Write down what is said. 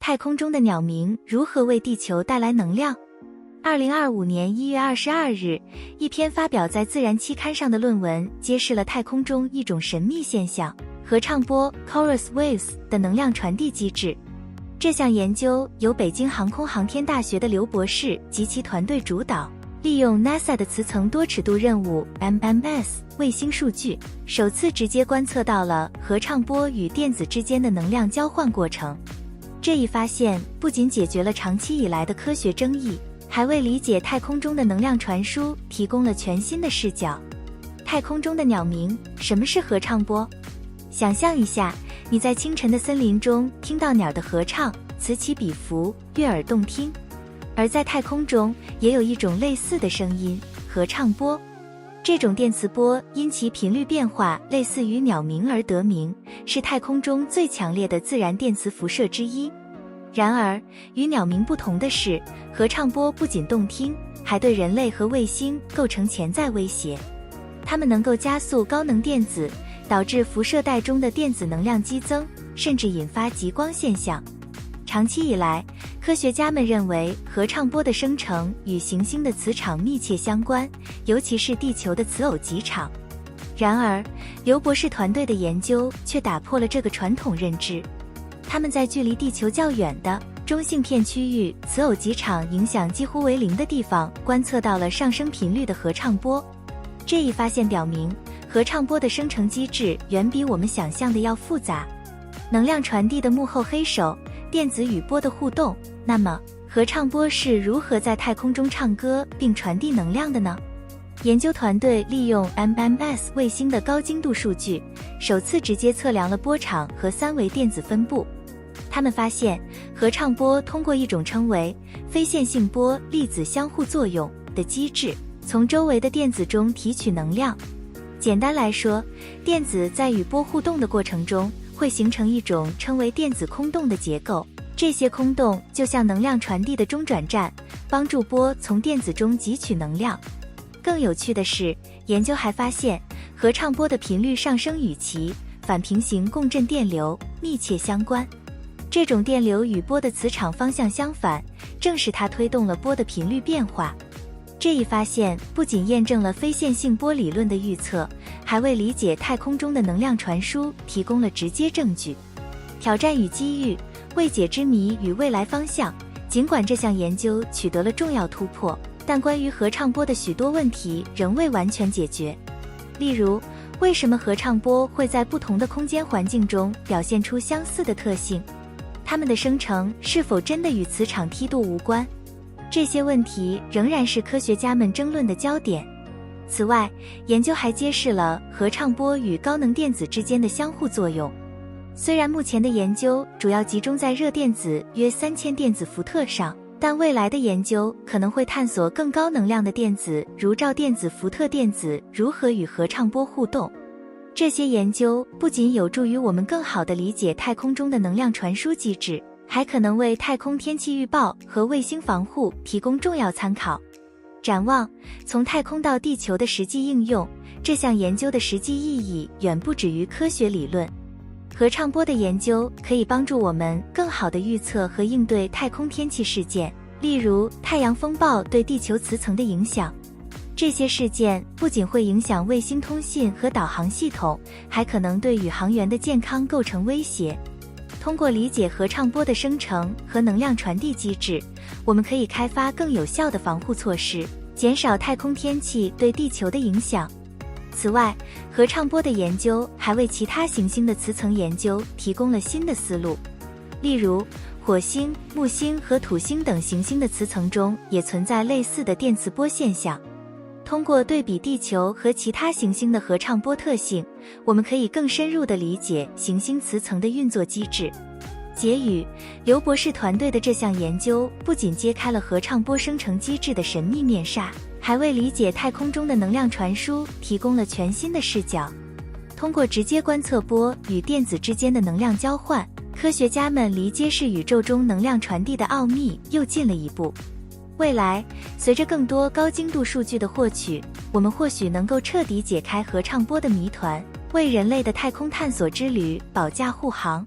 太空中的鸟鸣如何为地球带来能量？2025年1月22日，一篇发表在《自然》期刊上的论文揭示了太空中一种神秘现象——合唱波 （Chorus Waves） 的能量传递机制。这项研究由北京航空航天大学的刘博士及其团队主导，利用 NASA 的磁层多尺度任务 MMS 卫星数据，首次直接观测到了合唱波与电子之间的能量交换过程。这一发现不仅解决了长期以来的科学争议，还为理解太空中的能量传输提供了全新的视角。太空中的鸟鸣，什么是合唱波？想象一下，你在清晨的森林中听到鸟的合唱，此起彼伏，悦耳动听。而在太空中也有一种类似的声音，合唱波。这种电磁波因其频率变化类似于鸟鸣而得名，是太空中最强烈的自然电磁辐射之一。然而，与鸟鸣不同的是，合唱波不仅动听，还对人类和卫星构成潜在威胁。它们能够加速高能电子，导致辐射带中的电子能量激增，甚至引发极光现象。长期以来，科学家们认为合唱波的生成与行星的磁场密切相关，尤其是地球的磁偶极场。然而，刘博士团队的研究却打破了这个传统认知。他们在距离地球较远的中性片区域磁偶极场影响几乎为零的地方观测到了上升频率的合唱波。这一发现表明，合唱波的生成机制远比我们想象的要复杂。能量传递的幕后黑手，电子与波的互动。那么，合唱波是如何在太空中唱歌并传递能量的呢？研究团队利用 MMS 卫星的高精度数据，首次直接测量了波场和三维电子分布。他们发现，合唱波通过一种称为非线性波粒子相互作用的机制，从周围的电子中提取能量。简单来说，电子在与波互动的过程中，会形成一种称为电子空洞的结构。这些空洞就像能量传递的中转站，帮助波从电子中汲取能量。更有趣的是，研究还发现，合唱波的频率上升与其反平行共振电流密切相关。这种电流与波的磁场方向相反，正是它推动了波的频率变化。这一发现不仅验证了非线性波理论的预测，还为理解太空中的能量传输提供了直接证据。挑战与机遇，未解之谜与未来方向。尽管这项研究取得了重要突破，但关于合唱波的许多问题仍未完全解决。例如，为什么合唱波会在不同的空间环境中表现出相似的特性？它们的生成是否真的与磁场梯度无关？这些问题仍然是科学家们争论的焦点。此外，研究还揭示了合唱波与高能电子之间的相互作用。虽然目前的研究主要集中在热电子约3000电子伏特上，但未来的研究可能会探索更高能量的电子，如兆电子伏特电子如何与合唱波互动。这些研究不仅有助于我们更好地理解太空中的能量传输机制，还可能为太空天气预报和卫星防护提供重要参考。展望从太空到地球的实际应用，这项研究的实际意义远不止于科学理论。合唱波的研究可以帮助我们更好地预测和应对太空天气事件，例如太阳风暴对地球磁层的影响。这些事件不仅会影响卫星通信和导航系统，还可能对宇航员的健康构成威胁。通过理解合唱波的生成和能量传递机制，我们可以开发更有效的防护措施，减少太空天气对地球的影响。此外，合唱波的研究还为其他行星的磁层研究提供了新的思路。例如，火星、木星和土星等行星的磁层中也存在类似的电磁波现象。通过对比地球和其他行星的合唱波特性，我们可以更深入地理解行星磁层的运作机制。结语：刘博士团队的这项研究不仅揭开了合唱波生成机制的神秘面纱，还为理解太空中的能量传输提供了全新的视角。通过直接观测波与电子之间的能量交换，科学家们离揭示宇宙中能量传递的奥秘又近了一步。未来，随着更多高精度数据的获取，我们或许能够彻底解开合唱波的谜团，为人类的太空探索之旅保驾护航。